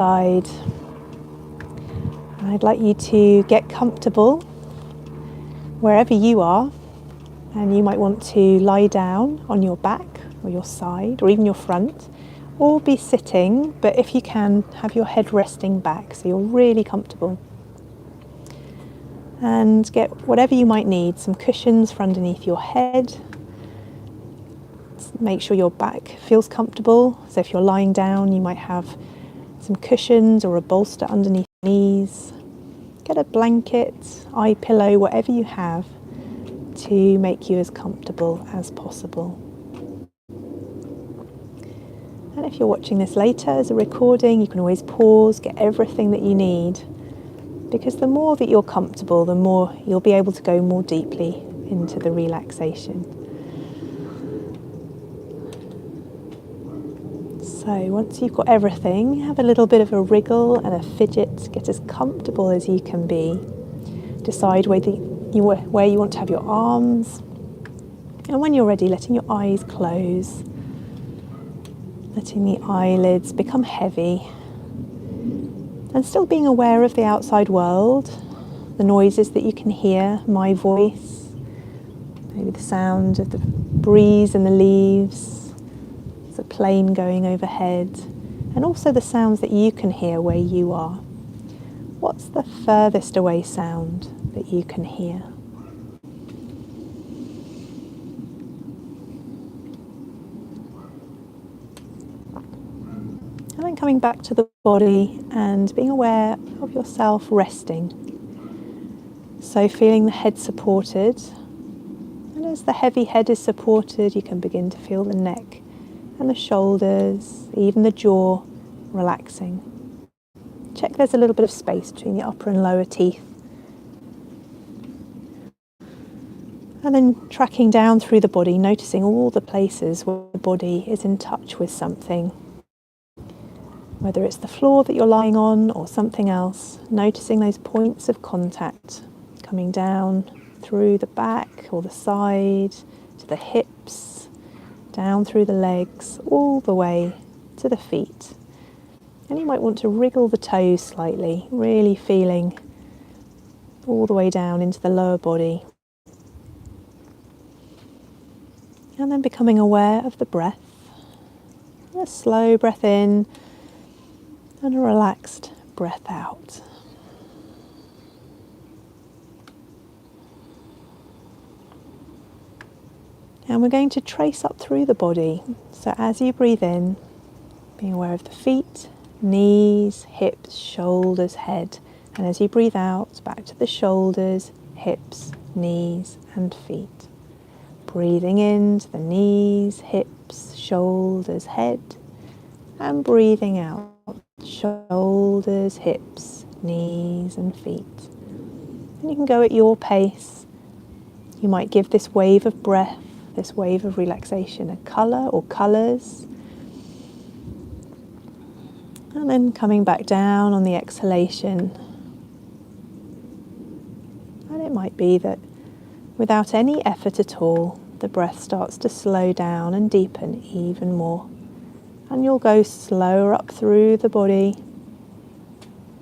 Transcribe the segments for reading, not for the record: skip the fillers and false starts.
side. I'd like you to get comfortable wherever you are, and you might want to lie down on your back or your side or even your front, or be sitting, but if you can, have your head resting back so you're really comfortable. And get whatever you might need, some cushions for underneath your head. Make sure your back feels comfortable, so if you're lying down you might have some cushions or a bolster underneath your knees. Get a blanket, eye pillow, whatever you have to make you as comfortable as possible. And if you're watching this later as a recording, you can always pause, get everything that you need, because the more that you're comfortable, the more you'll be able to go more deeply into the relaxation. So once you've got everything, have a little bit of a wriggle and a fidget, get as comfortable as you can be. Decide where you want to have your arms, and when you're ready, letting your eyes close, letting the eyelids become heavy, and still being aware of the outside world, the noises that you can hear, my voice, maybe the sound of the breeze in the leaves, the plane going overhead, and also the sounds that you can hear where you are. What's the furthest away sound that you can hear? And then coming back to the body and being aware of yourself resting. So feeling the head supported, and as the heavy head is supported, you can begin to feel the neck and the shoulders, even the jaw relaxing. Check there's a little bit of space between the upper and lower teeth. And then tracking down through the body, noticing all the places where the body is in touch with something. Whether it's the floor that you're lying on or something else, noticing those points of contact coming down through the back or the side, to the hips, down through the legs, all the way to the feet. And you might want to wriggle the toes slightly, really feeling all the way down into the lower body. And then becoming aware of the breath. A slow breath in and a relaxed breath out. And we're going to trace up through the body. So as you breathe in, being aware of the feet, knees, hips, shoulders, head. And as you breathe out, back to the shoulders, hips, knees, and feet. Breathing into the knees, hips, shoulders, head. And breathing out, shoulders, hips, knees, and feet. And you can go at your pace. You might give this wave of breath, this wave of relaxation, a colour or colours. And then coming back down on the exhalation. And it might be that without any effort at all, the breath starts to slow down and deepen even more. And you'll go slower up through the body,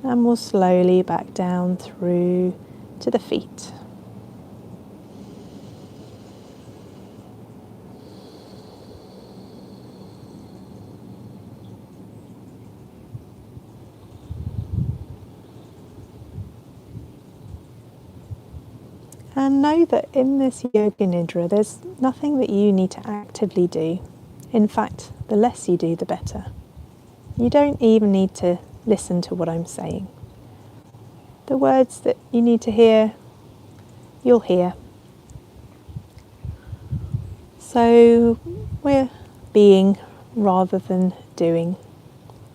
and we'll slowly back down through to the feet. And know that in this Yoga Nidra, there's nothing that you need to actively do. In fact, the less you do, the better. You don't even need to listen to what I'm saying. The words that you need to hear, you'll hear. So we're being rather than doing.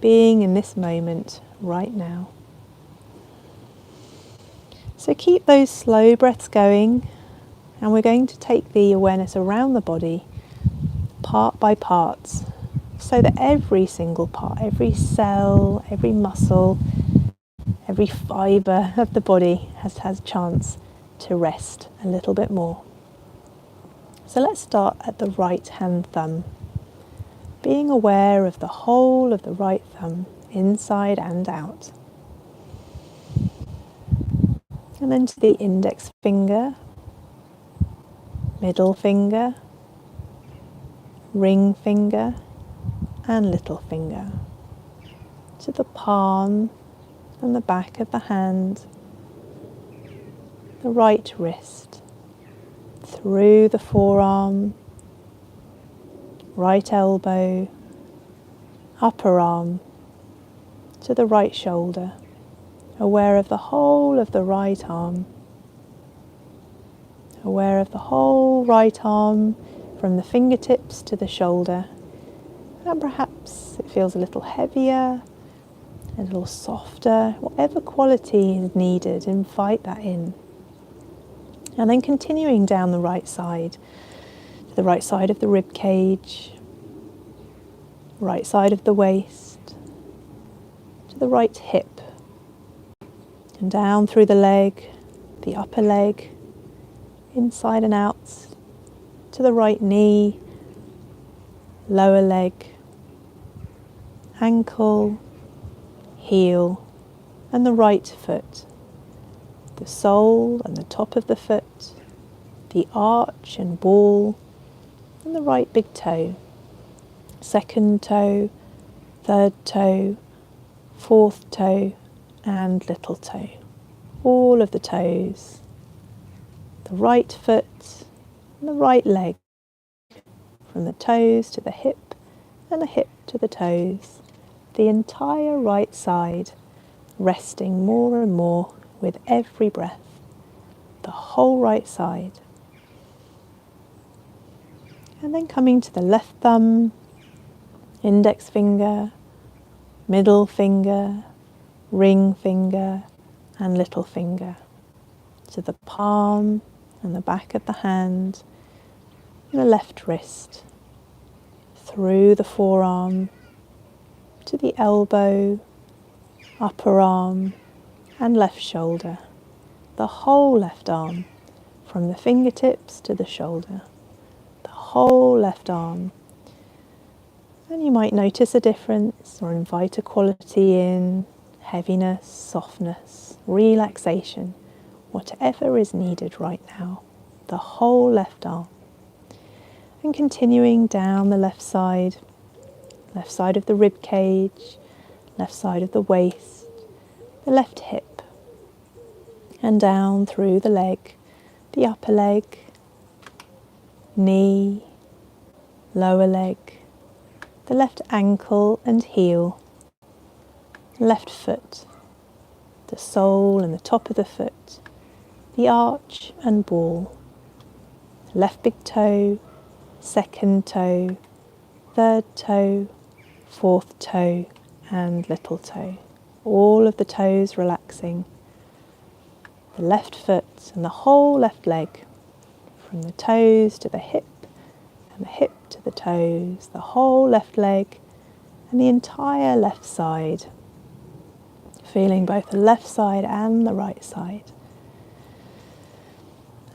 Being in this moment right now. So keep those slow breaths going, and we're going to take the awareness around the body part by part, so that every single part, every cell, every muscle, every fibre of the body has a chance to rest a little bit more. So let's start at the right hand thumb, being aware of the whole of the right thumb inside and out. And then to the index finger, middle finger, ring finger and little finger. To the palm and the back of the hand, the right wrist, through the forearm, right elbow, upper arm, to the right shoulder, aware of the whole of the right arm, aware of the whole right arm from the fingertips to the shoulder, and perhaps it feels a little heavier, a little softer, whatever quality is needed, invite that in. And then continuing down the right side, to the right side of the rib cage, right side of the waist, to the right hip, and down through the leg, the upper leg, inside and out, to the right knee, lower leg, ankle, heel, and the right foot, the sole and the top of the foot, the arch and ball, and the right big toe, second toe, third toe, fourth toe, and little toe. All of the toes, the right foot and the right leg, from the toes to the hip and the hip to the toes, the entire right side resting more and more with every breath, the whole right side. And then coming to the left thumb, index finger, middle finger, ring finger and little finger, to the palm and the back of the hand, and the left wrist, through the forearm, to the elbow, upper arm and left shoulder, the whole left arm, from the fingertips to the shoulder, the whole left arm. And you might notice a difference or invite a quality in, heaviness, softness, relaxation, whatever is needed right now, the whole left arm. And continuing down the left side of the rib cage, left side of the waist, the left hip, and down through the leg, the upper leg, knee, lower leg, the left ankle and heel, left foot, the sole and the top of the foot, the arch and ball, left big toe, second toe, third toe, fourth toe and little toe. All of the toes relaxing. The left foot and the whole left leg, from the toes to the hip and the hip to the toes, the whole left leg and the entire left side. Feeling both the left side and the right side.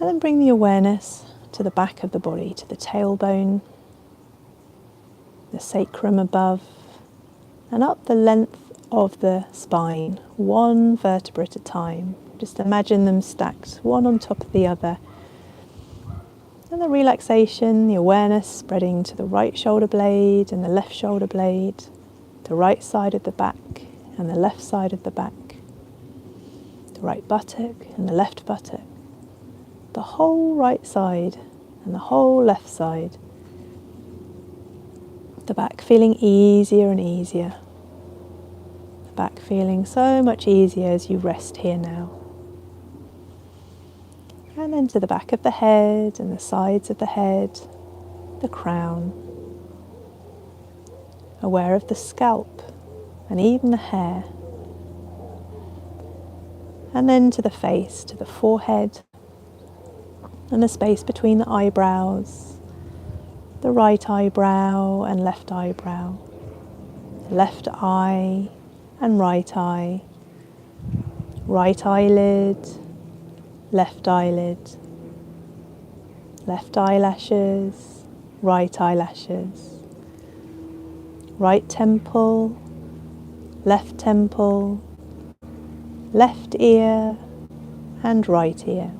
And then bring the awareness to the back of the body, to the tailbone, the sacrum above, and up the length of the spine, one vertebra at a time. Just imagine them stacked, one on top of the other. And the relaxation, the awareness spreading to the right shoulder blade and the left shoulder blade, the right side of the back and the left side of the back, the right buttock and the left buttock, the whole right side and the whole left side. The back feeling easier and easier. The back feeling so much easier as you rest here now. And then to the back of the head and the sides of the head, the crown. Aware of the scalp and even the hair. And then to the face, to the forehead and the space between the eyebrows, the right eyebrow and left eyebrow, left eye and right eyelid, left eyelid, left eyelashes, right eyelashes, right temple, left temple, left ear and right ear.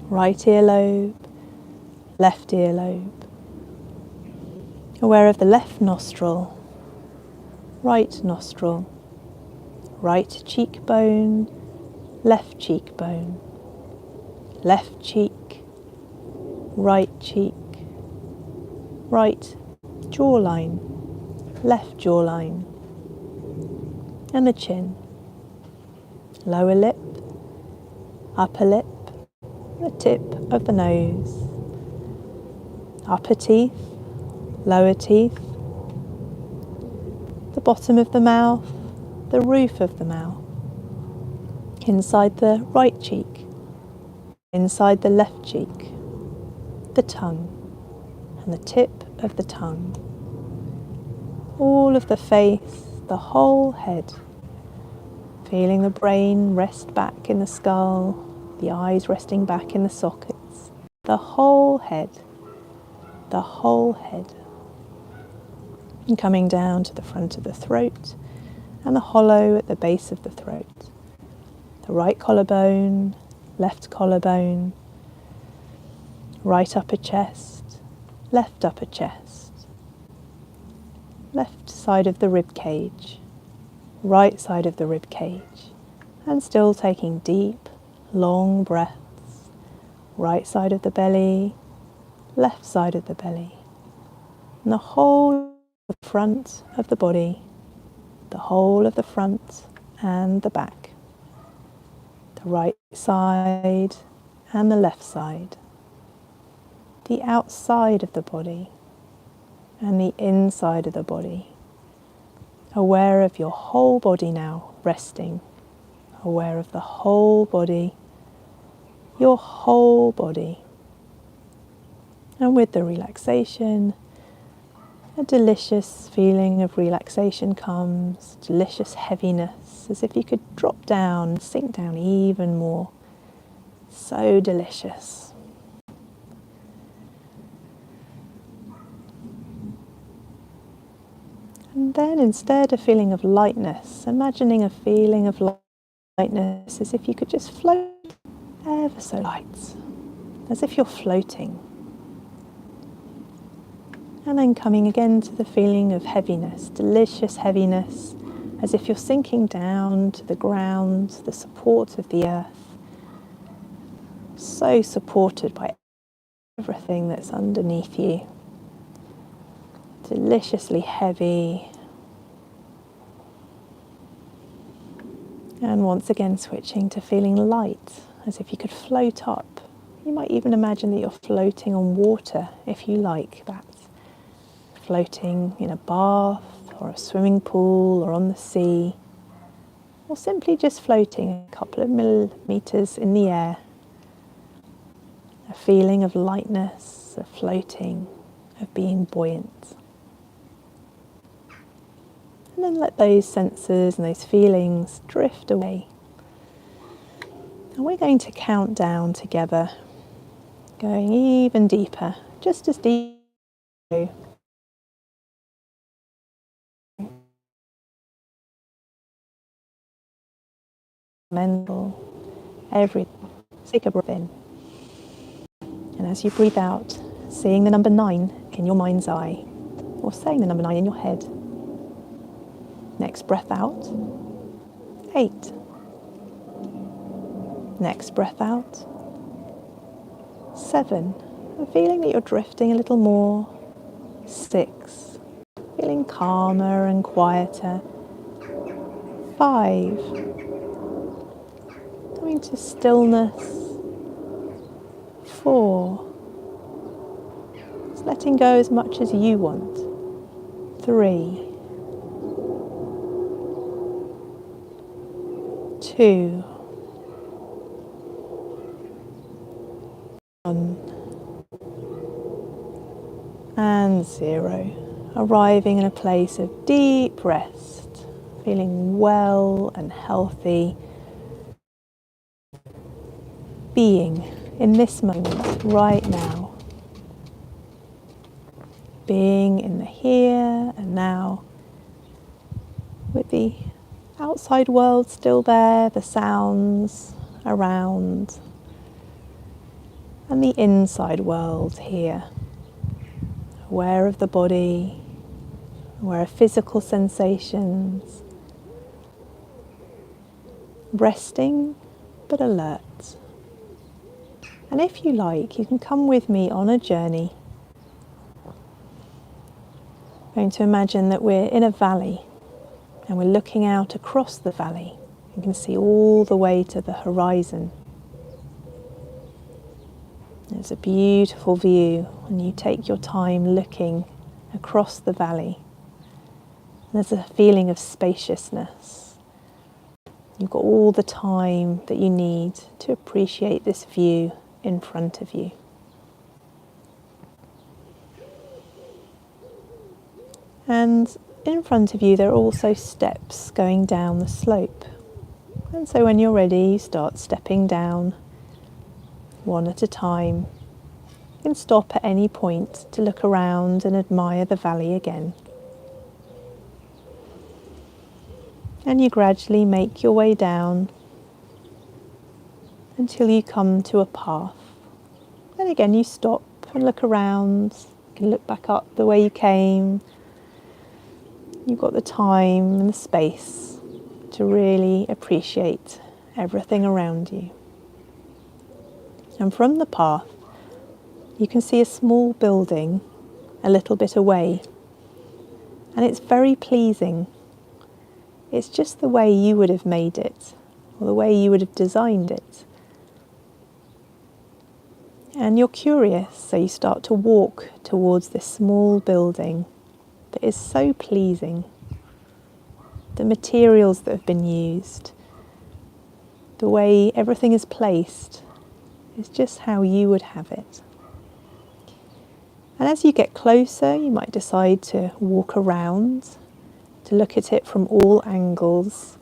Right earlobe, left earlobe. Aware of the left nostril, right nostril, right cheekbone, left cheekbone, left cheek, right cheek, right jawline, left jawline, and the chin, lower lip, upper lip, the tip of the nose, upper teeth, lower teeth, the bottom of the mouth, the roof of the mouth, inside the right cheek, inside the left cheek, the tongue, and the tip of the tongue, all of the face, the whole head, feeling the brain rest back in the skull, the eyes resting back in the sockets, the whole head, the whole head. And coming down to the front of the throat and the hollow at the base of the throat. The right collarbone, left collarbone, right upper chest, left upper chest, left side of the rib cage, right side of the rib cage, and still taking deep, long breaths, right side of the belly, left side of the belly, and the whole of the front of the body, the whole of the front and the back, the right side and the left side, the outside of the body and the inside of the body, aware of your whole body now resting, aware of the whole body, your whole body. And with the relaxation, a delicious feeling of relaxation comes, delicious heaviness, as if you could drop down, sink down even more. So delicious. And then instead a feeling of lightness, imagining a feeling of lightness as if you could just float ever so light, as if you're floating. And then coming again to the feeling of heaviness, delicious heaviness, as if you're sinking down to the ground, the support of the earth, so supported by everything that's underneath you. Deliciously heavy. And once again switching to feeling light, as if you could float up. You might even imagine that you're floating on water, if you like that. Floating in a bath or a swimming pool or on the sea, or simply just floating a couple of millimeters in the air. A feeling of lightness, of floating, of being buoyant. And then let those senses and those feelings drift away. And we're going to count down together, going even deeper, just as deep. Mental, everything. Take a breath in. And as you breathe out, seeing the number 9 in your mind's eye, or saying the number 9 in your head. Next breath out, 8. Next breath out, 7. And feeling that you're drifting a little more, 6. Feeling calmer and quieter, 5. Coming to stillness, 4. Just letting go as much as you want, 3. 2. 1. And 0. Arriving in a place of deep rest, feeling well and healthy. Being in this moment, right now. Being in the here and now, with the outside world still there, the sounds around, and the inside world here, aware of the body, aware of physical sensations, resting but alert. And if you like, you can come with me on a journey. I'm going to imagine that we're in a valley and we're looking out across the valley. You can see all the way to the horizon. It's a beautiful view, and you take your time looking across the valley. There's a feeling of spaciousness. You've got all the time that you need to appreciate this view in front of you. And in front of you there are also steps going down the slope. And so when you're ready, you start stepping down one at a time. You can stop at any point to look around and admire the valley again. And you gradually make your way down until you come to a path. And again you stop and look around. You can look back up the way you came. You've got the time and the space to really appreciate everything around you. And from the path, you can see a small building a little bit away. And it's very pleasing. It's just the way you would have made it, or the way you would have designed it. And you're curious, so you start to walk towards this small building that is so pleasing. The materials that have been used, the way everything is placed, is just how you would have it. And as you get closer, you might decide to walk around, to look at it from all angles.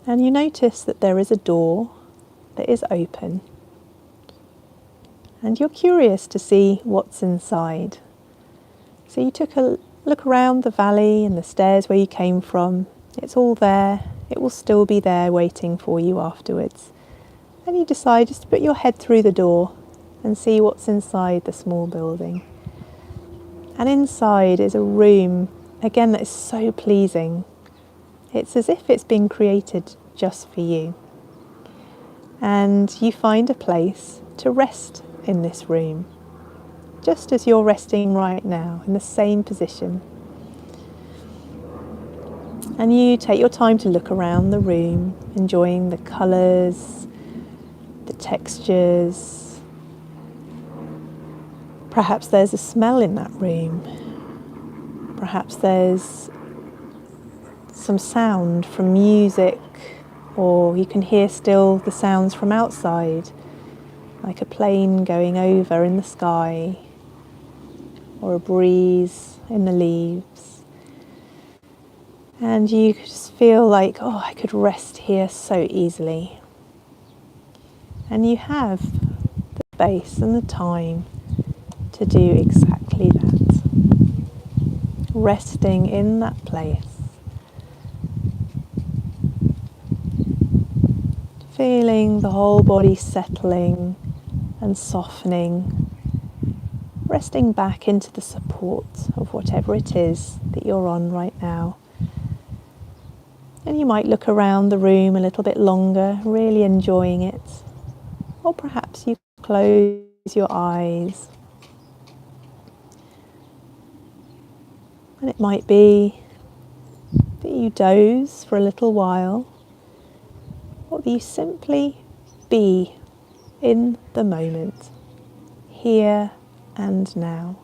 And you notice that there is a door that is open. And you're curious to see what's inside. So you took a look around the valley and the stairs where you came from. It's all there. It will still be there waiting for you afterwards. And you decide just to put your head through the door and see what's inside the small building. And inside is a room, again, that is so pleasing. It's as if it's been created just for you. And you find a place to rest in this room, just as you're resting right now, in the same position. And you take your time to look around the room, enjoying the colours, the textures. Perhaps there's a smell in that room. Perhaps there's some sound from music, or you can hear still the sounds from outside, like a plane going over in the sky, or a breeze in the leaves. And you just feel like, oh, I could rest here so easily. And you have the space and the time to do exactly that. Resting in that place. Feeling the whole body settling and softening, resting back into the support of whatever it is that you're on right now. And you might look around the room a little bit longer, really enjoying it. Or perhaps you close your eyes. And it might be that you doze for a little while, or that you simply be in the moment, here and now.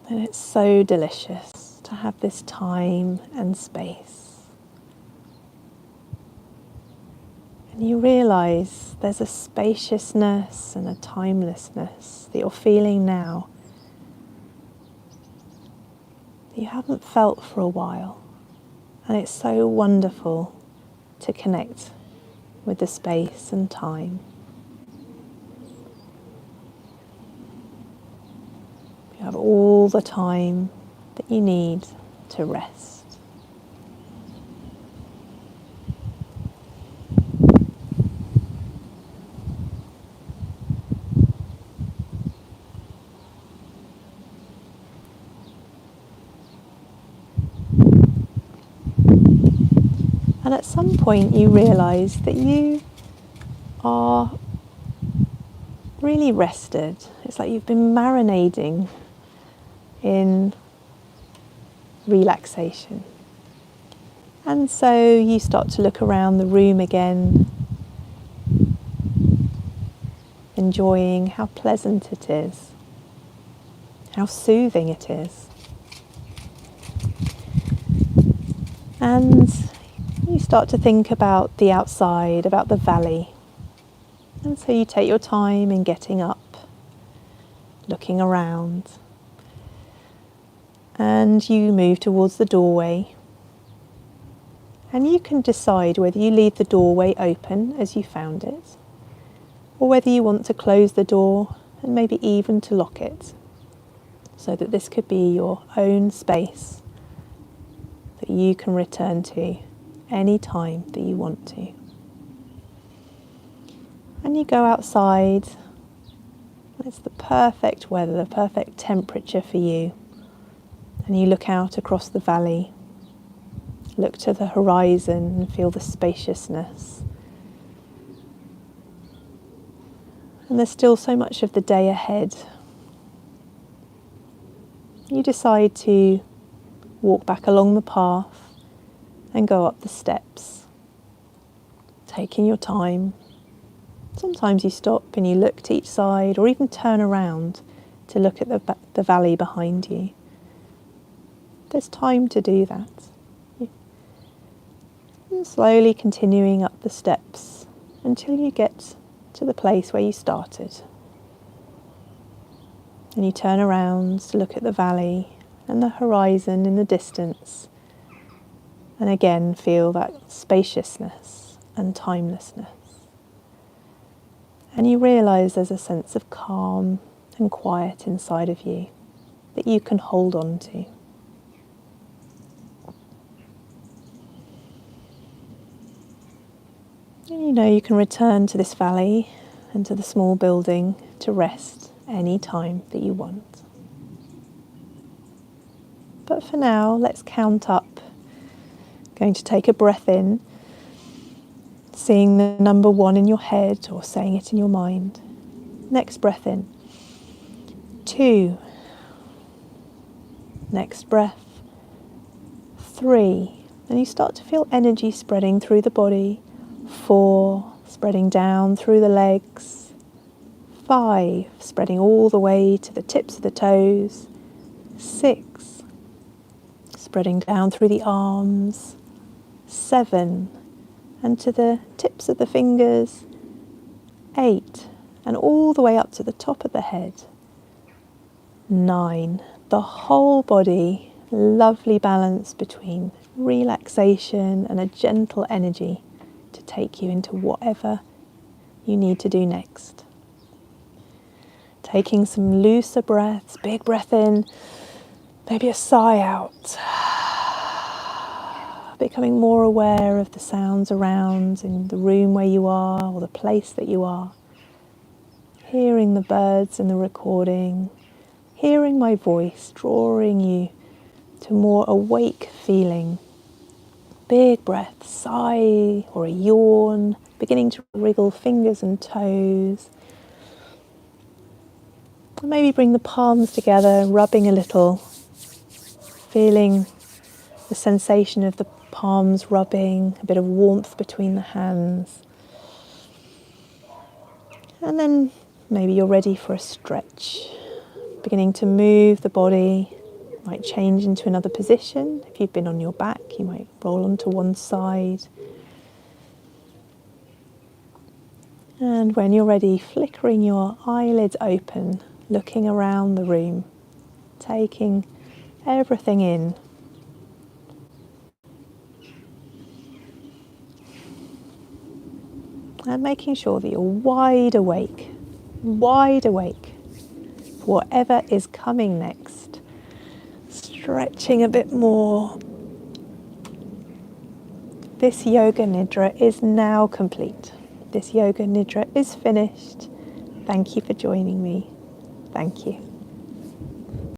And it's so delicious to have this time and space. And you realise there's a spaciousness and a timelessness that you're feeling now that you haven't felt for a while. And it's so wonderful to connect with the space and time. You have all the time that you need to rest. And at some point you realise that you are really rested. It's like you've been marinating in relaxation. And so you start to look around the room again, enjoying how pleasant it is, how soothing it is. And you start to think about the outside, about the valley. And so you take your time in getting up, looking around, and you move towards the doorway. And you can decide whether you leave the doorway open as you found it, or whether you want to close the door and maybe even to lock it, so that this could be your own space that you can return to any time that you want to. And you go outside. It's the perfect weather, the perfect temperature for you. And you look out across the valley, look to the horizon and feel the spaciousness. And there's still so much of the day ahead. You decide to walk back along the path and go up the steps, taking your time. Sometimes you stop and you look to each side, or even turn around to look at the valley behind you. There's time to do that. And slowly continuing up the steps until you get to the place where you started. And you turn around to look at the valley and the horizon in the distance, and again feel that spaciousness and timelessness. And you realise there's a sense of calm and quiet inside of you that you can hold on to. And you know you can return to this valley and to the small building to rest any time that you want. But for now, let's count up. Going to take a breath in, seeing the number 1 in your head or saying it in your mind. Next breath in. 2. Next breath. 3. And you start to feel energy spreading through the body. 4. Spreading down through the legs. 5. Spreading all the way to the tips of the toes. 6. Spreading down through the arms. 7. And to the tips of the fingers. 8. And all the way up to the top of the head. 9. The whole body, lovely balance between relaxation and a gentle energy to take you into whatever you need to do next. Taking some looser breaths, big breath in, maybe a sigh out. Becoming more aware of the sounds around in the room where you are or the place that you are. Hearing the birds in the recording, hearing my voice drawing you to more awake feeling. Big breath, sigh or a yawn, beginning to wriggle fingers and toes. Maybe bring the palms together, rubbing a little, feeling the sensation of the palms rubbing, a bit of warmth between the hands. And then maybe you're ready for a stretch, beginning to move the body. Might change into another position. If you've been on your back, you might roll onto one side. And when you're ready, flickering your eyelids open, looking around the room, taking everything in. And making sure that you're wide awake, of whatever is coming next. Stretching a bit more. This yoga nidra is now complete. This yoga nidra is finished. Thank you for joining me. Thank you.